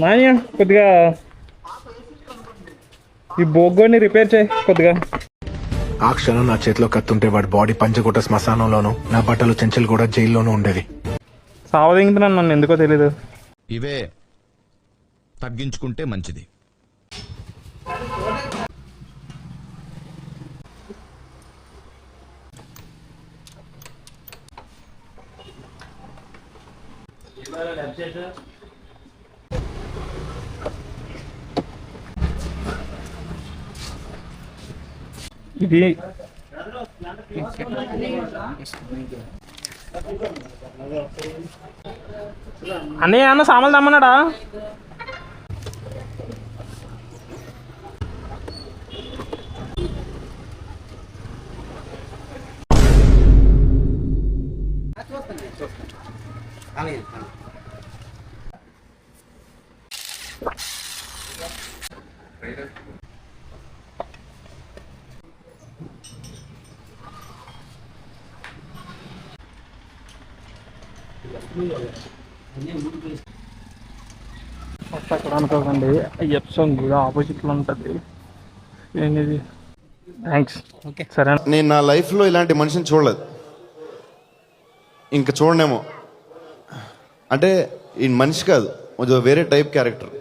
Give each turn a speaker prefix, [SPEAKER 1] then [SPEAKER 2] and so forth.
[SPEAKER 1] నాని కొద్దిగా ఈ బొగ్గోని రిపేర్ చేయి కొద్దిగా.
[SPEAKER 2] ఆ క్షణం నా చేతిలో కత్తుంటే వాడి బాడీ పంచగుట్ట శ్మశానంలోను, నా బట్టలు చెంచలు కూడా జైల్లోనూ ఉండేవి.
[SPEAKER 1] సావదింగుతున్నాను నన్ను, ఎందుకో తెలీదు.
[SPEAKER 3] ఇవే తగ్గించుకుంటే మంచిది.
[SPEAKER 1] ఇది అన్నయ్య అన్న సామాన్లు తమ్మన్నాడా? అక్కడ అనుకోకండి, ఎప్సోన్ కూడా ఆపోజిట్లో ఉంటుంది. ఏంటిది? థ్యాంక్స్. ఓకే సరే.
[SPEAKER 4] నేను నా లైఫ్లో ఇలాంటి మనిషిని చూడలేదు, ఇంకా చూడనేమో. అంటే ఈ మనిషి కాదు, వేరే టైప్ క్యారెక్టర్.